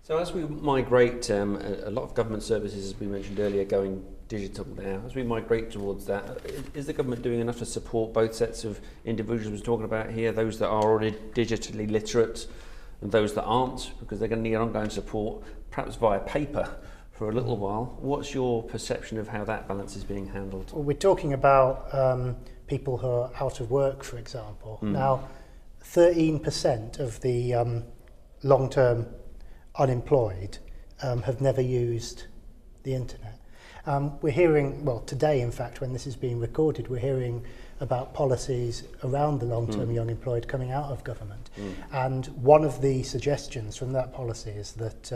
So as we migrate, a lot of government services, as we mentioned earlier, going digital now. As we migrate towards that, is the government doing enough to support both sets of individuals we're talking about here, those that are already digitally literate and those that aren't, because they're going to need ongoing support, perhaps via paper for a little while. What's your perception of how that balance is being handled? Well, we're talking about people who are out of work, for example. Now, 13% of the long-term unemployed have never used the internet. We're hearing, well, today, in fact, when this is being recorded, we're hearing about policies around the long-term young employed coming out of government. And one of the suggestions from that policy is that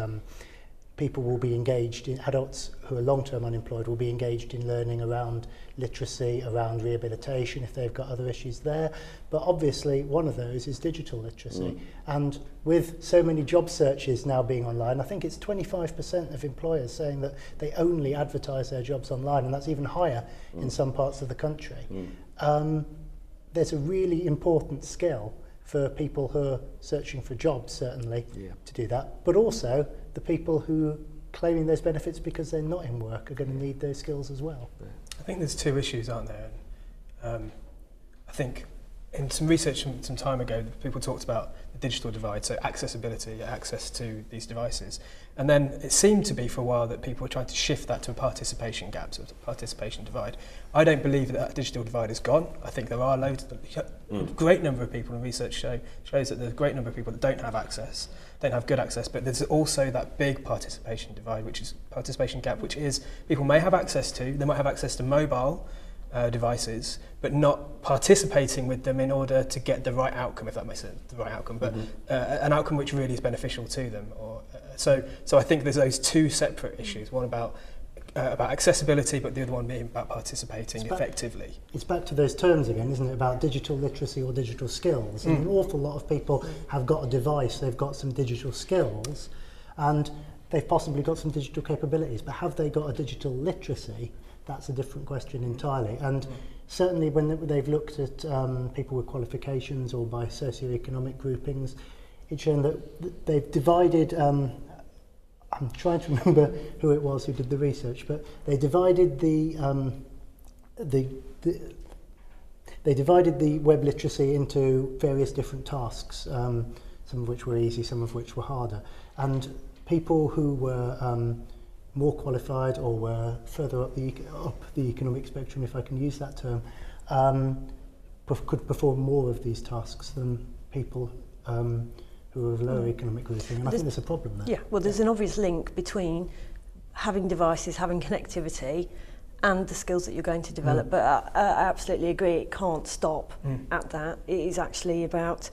people will be engaged in, adults who are long-term unemployed will be engaged in learning around literacy, around rehabilitation if they've got other issues there. But obviously one of those is digital literacy. And with so many job searches now being online, I think it's 25% of employers saying that they only advertise their jobs online, and that's even higher in some parts of the country. There's a really important skill for people who are searching for jobs, certainly, to do that. But also, the people who are claiming those benefits because they're not in work are going to need those skills as well. I think there's two issues, aren't there? I think in some research some time ago, people talked about the digital divide, so accessibility, access to these devices. And then it seemed to be for a while that people were trying to shift that to a participation gap, so a participation divide. I don't believe that digital divide is gone. I think there are loads, a great number of people, and research shows that there's a great number of people that don't have access, don't have good access, but there's also that big participation divide, which is participation gap, which is people may have access to, they might have access to mobile devices, but not participating with them in order to get the right outcome, if that makes sense, the right outcome, but an outcome which really is beneficial to them. So I think there's those two separate issues, one about accessibility, but the other one being about participating effectively. It's back to those terms again, isn't it, about digital literacy or digital skills. And an awful lot of people have got a device, they've got some digital skills, and they've possibly got some digital capabilities, but have they got a digital literacy? That's a different question entirely. And certainly when they've looked at people with qualifications or by socioeconomic groupings, it's shown that they've divided, I'm trying to remember who it was who did the research, but they divided the web literacy into various different tasks, some of which were easy, some of which were harder. And people who were more qualified or were further up the economic spectrum, if I can use that term, could perform more of these tasks than people who are of lower economic grouping, and I think there's a problem there. Yeah, well, there's an obvious link between having devices, having connectivity, and the skills that you're going to develop. But I absolutely agree, it can't stop at that. It is actually about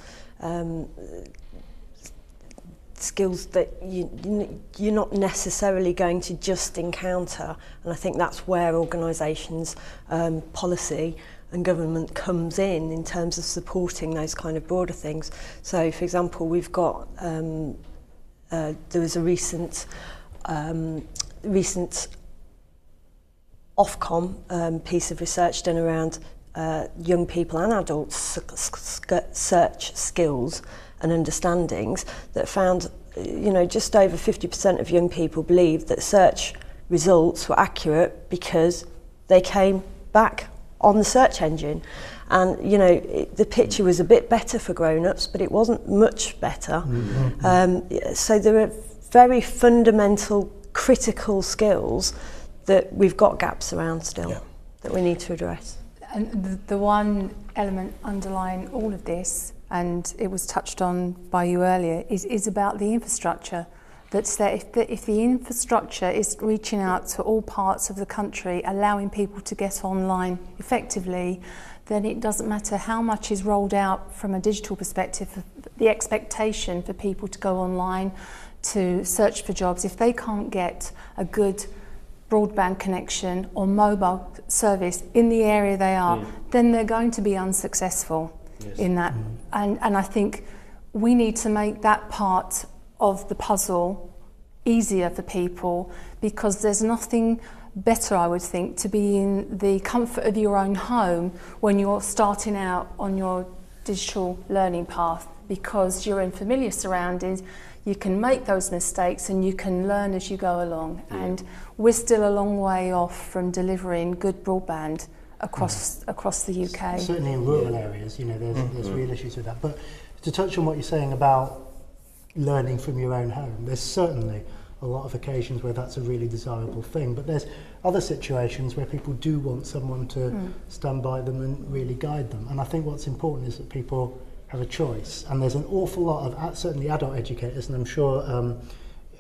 skills that you're not necessarily going to just encounter, and I think that's where organisations, policy and government comes in terms of supporting those kind of broader things. So for example, we've got there was a recent Ofcom piece of research done around young people and adults search skills and understandings that found, just over 50% of young people believed that search results were accurate because they came back on the search engine. And the picture was a bit better for grown-ups, but it wasn't much better. So there are very fundamental, critical skills that we've got gaps around still that we need to address. And the one element underlying all of this, and it was touched on by you earlier, is about the infrastructure. That's that if the infrastructure is reaching out to all parts of the country, allowing people to get online effectively, then it doesn't matter how much is rolled out from a digital perspective. The expectation for people to go online to search for jobs, if they can't get a good broadband connection or mobile service in the area they are, then they're going to be unsuccessful in that. And I think we need to make that part of the puzzle easier for people, because there's nothing better, I would think, to be in the comfort of your own home when you're starting out on your digital learning path, because you're in familiar surroundings, you can make those mistakes and you can learn as you go along. And we're still a long way off from delivering good broadband across the UK. Certainly in rural areas, you know, there's real issues with that. But to touch on what you're saying about learning from your own home, there's certainly a lot of occasions where that's a really desirable thing, but there's other situations where people do want someone to stand by them and really guide them. And I think what's important is that people have a choice, and there's an awful lot of certainly adult educators, and I'm sure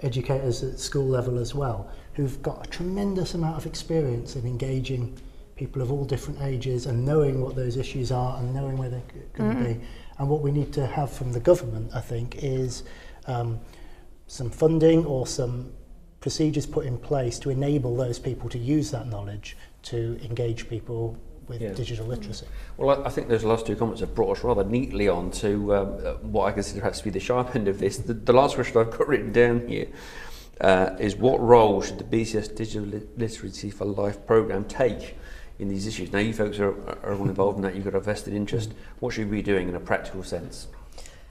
educators at school level as well, who've got a tremendous amount of experience in engaging people of all different ages and knowing what those issues are and knowing where they're going to be. And what we need to have from the government, I think, is some funding or some procedures put in place to enable those people to use that knowledge to engage people with digital literacy. Well, I think those last two comments have brought us rather neatly on to what I consider has to be the sharp end of this. The last question I've got written down here is, what role should the BCS Digital Literacy for Life programme take in these issues? Now, you folks are all involved in that, you've got a vested interest. What should we be doing in a practical sense?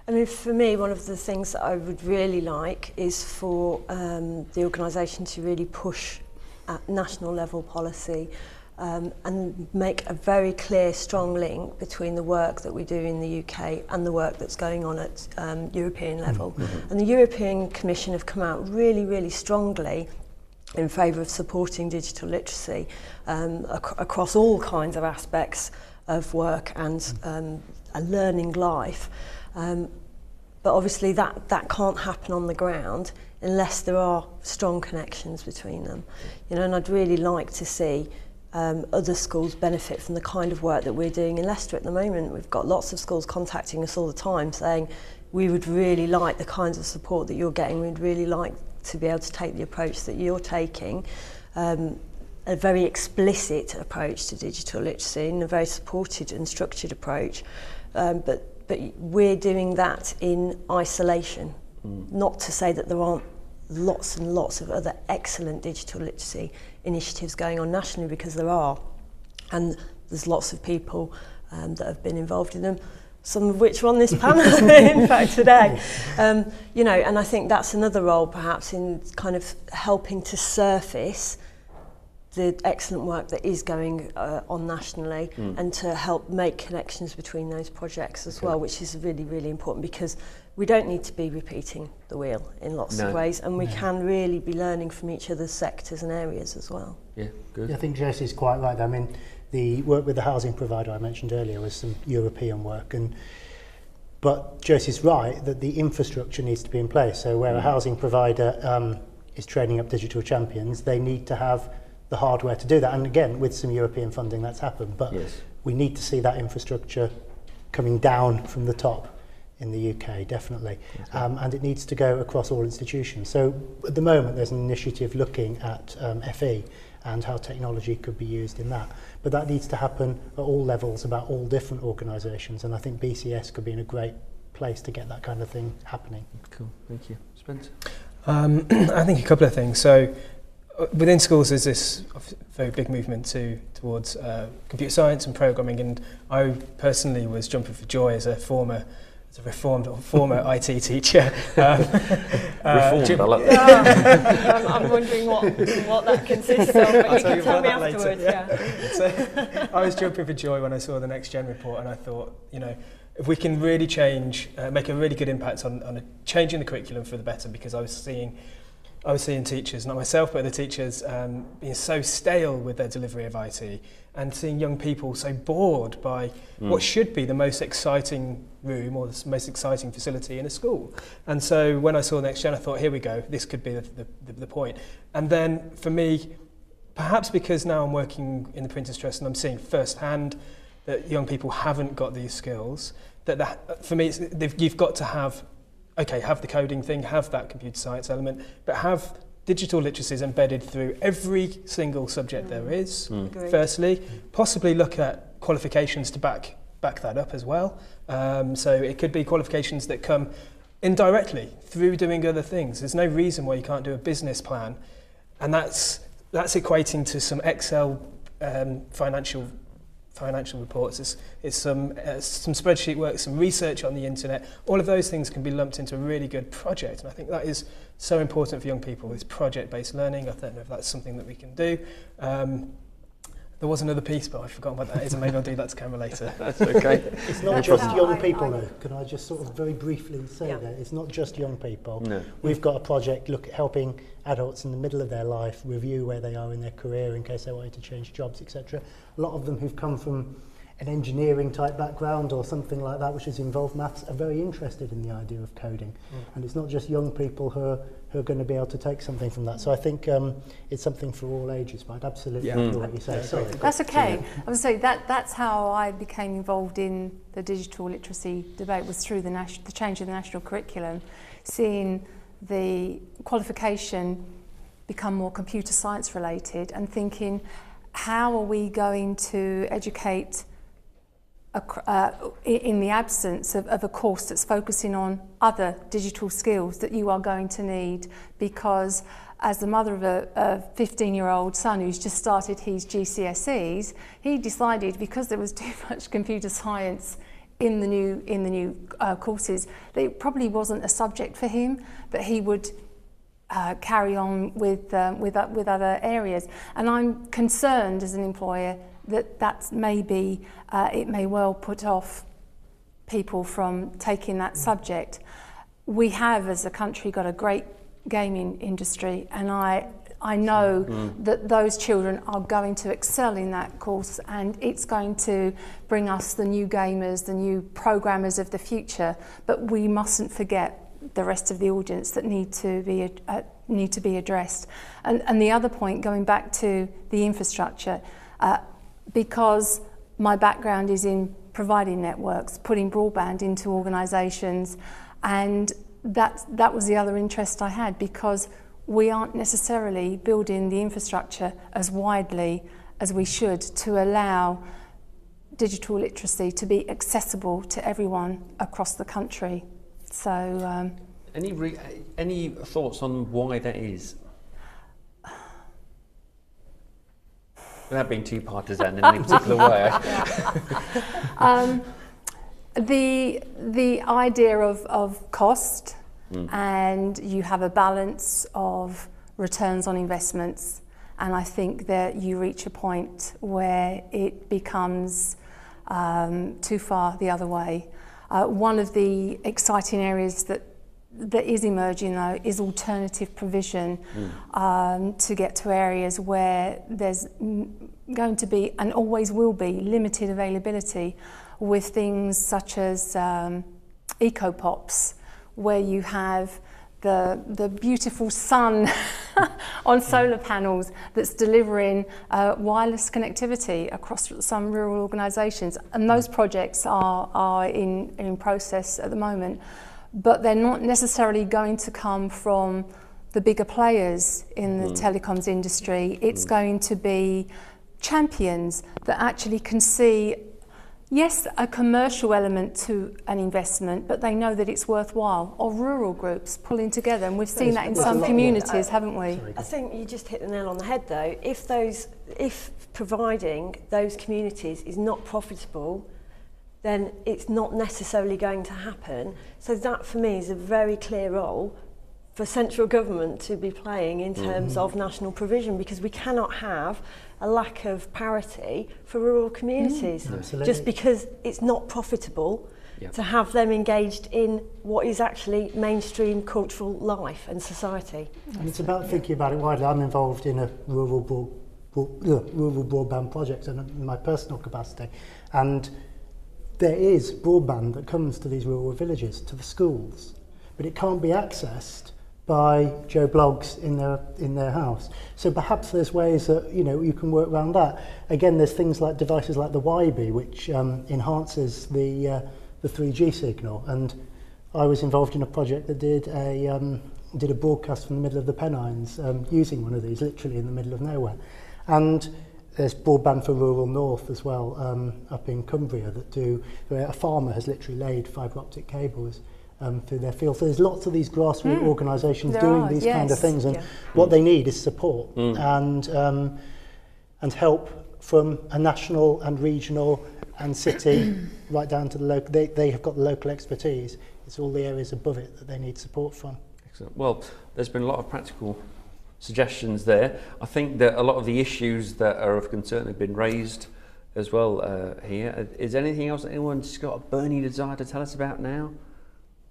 I mean, for me, one of the things that I would really like is for the organisation to really push at national level policy and make a very clear, strong link between the work that we do in the UK and the work that's going on at European level. And the European Commission have come out really, really strongly in favour of supporting digital literacy across all kinds of aspects of work and a learning life. But obviously that can't happen on the ground unless there are strong connections between them. You know, and I'd really like to see other schools benefit from the kind of work that we're doing in Leicester at the moment. We've got lots of schools contacting us all the time saying, we would really like the kinds of support that you're getting, we'd really like to be able to take the approach that you're taking, a very explicit approach to digital literacy and a very supported and structured approach. But we're doing that in isolation. Not to say that there aren't lots and lots of other excellent digital literacy initiatives going on nationally, because there are, and there's lots of people that have been involved in them, some of which are on this panel in fact today. You know, and I think that's another role perhaps in kind of helping to surface the excellent work that is going on nationally and to help make connections between those projects as well, which is really, really important, because we don't need to be repeating the wheel in lots of ways, and we can really be learning from each other's sectors and areas as well. Yeah, good. Yeah, I think Josie's quite right. I mean, the work with the housing provider I mentioned earlier was some European work, but Josie's right that the infrastructure needs to be in place. So where a housing provider is training up digital champions, they need to have the hardware to do that. And again, with some European funding, that's happened. But we need to see that infrastructure coming down from the top in the UK, definitely. And it needs to go across all institutions. So at the moment, there's an initiative looking at FE and how technology could be used in that. But that needs to happen at all levels, about all different organisations. And I think BCS could be in a great place to get that kind of thing happening. Cool, thank you. Spencer? I think a couple of things. So within schools, there's this very big movement towards computer science and programming, and I personally was jumping for joy as a former IT teacher. Reformed, I love that. I'm wondering what that consists of, but you can tell me afterwards. So I was jumping for joy when I saw the Next Gen report, and I thought, you know, if we can really change, make a really good impact on changing the curriculum for the better, because I was seeing teachers, not myself, but the teachers being so stale with their delivery of IT, and seeing young people so bored by what should be the most exciting room or the most exciting facility in a school. And so when I saw Next Gen, I thought, here we go, this could be the point. And then for me, perhaps because now I'm working in the Printer's Trust and I'm seeing firsthand that young people haven't got these skills, that for me, you've got to have the coding thing, have that computer science element, but have digital literacies embedded through every single subject there is, firstly. Possibly look at qualifications to back that up as well. So it could be qualifications that come indirectly through doing other things. There's no reason why you can't do a business plan, and that's equating to some Excel financial financial reports, it's some spreadsheet work, some research on the internet. All of those things can be lumped into a really good project, and I think that is so important for young people, this project-based learning. I don't know if that's something that we can do. There was another piece, but I've forgotten what that is, and maybe I'll do that to camera later. That's okay. It's not just young people, though. Can I just sort of very briefly say that? It's not just young people. No. We've got a project helping adults in the middle of their life review where they are in their career in case they wanted to change jobs, etc. A lot of them who've come from an engineering type background or something like that, which has involved maths, are very interested in the idea of coding. And it's not just young people who are going to be able to take something from that. So I think it's something for all ages, but I'd absolutely agree what you say. Sorry. That's okay. I would say that's how I became involved in the digital literacy debate, was through the change of the national curriculum, seeing the qualification become more computer science related and thinking, how are we going to educate in the absence of a course that's focusing on other digital skills that you are going to need? Because as the mother of a 15-year-old son who's just started his GCSEs, he decided, because there was too much computer science in the new courses, that it probably wasn't a subject for him, that he would carry on with other areas. And I'm concerned as an employer that maybe it may well put off people from taking that subject. We have, as a country, got a great gaming industry, and I know that those children are going to excel in that course, and it's going to bring us the new gamers, the new programmers of the future. But we mustn't forget the rest of the audience that need to be addressed. And the other point, going back to the infrastructure, because my background is in providing networks, putting broadband into organisations, and that was the other interest I had, because we aren't necessarily building the infrastructure as widely as we should to allow digital literacy to be accessible to everyone across the country. So, any thoughts on why that is? Without being too partisan in any particular way. The idea of cost, and you have a balance of returns on investments, and I think that you reach a point where it becomes too far the other way. One of the exciting areas that is emerging, though, is alternative provision to get to areas where there's going to be, and always will be, limited availability, with things such as eco-pops, where you have the beautiful sun on solar panels that's delivering wireless connectivity across some rural organisations. And those projects are in process at the moment. But they're not necessarily going to come from the bigger players in the telecoms industry. It's going to be champions that actually can see, yes, a commercial element to an investment, but they know that it's worthwhile, or rural groups pulling together. And we've seen that in some communities, haven't we? I think you just hit the nail on the head, though. If providing those communities is not profitable, then it's not necessarily going to happen. So that, for me, is a very clear role for central government to be playing in terms of national provision, because we cannot have a lack of parity for rural communities just because it's not profitable to have them engaged in what is actually mainstream cultural life and society. And it's about thinking about it widely. I'm involved in a rural broadband project in my personal capacity, and there is broadband that comes to these rural villages, to the schools, but it can't be accessed by Joe Bloggs in their house. So perhaps there's ways that you can work around that. Again, there's things like devices like the YB, which enhances the 3G signal. And I was involved in a project that did a broadcast from the middle of the Pennines using one of these, literally in the middle of nowhere. And there's broadband for rural north as well, up in Cumbria, where a farmer has literally laid fibre optic cables through their field. So there's lots of these grassroots organisations doing these kind of things, and what they need is support and help from a national and regional and city right down to the local. They have got the local expertise. It's all the areas above it that they need support from. Excellent. Well, there's been a lot of practical suggestions there. I think that a lot of the issues that are of concern have been raised as well here. Is there anything else that anyone's got a burning desire to tell us about now?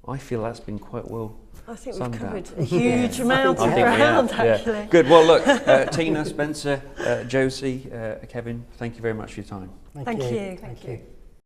I feel that's been quite well. I think summed we've covered up. a huge amount I of think we ground, have, yeah. actually. Good. Well, look, Tina, Spencer, Josie, Kevin, thank you very much for your time. Thank you. Thank you.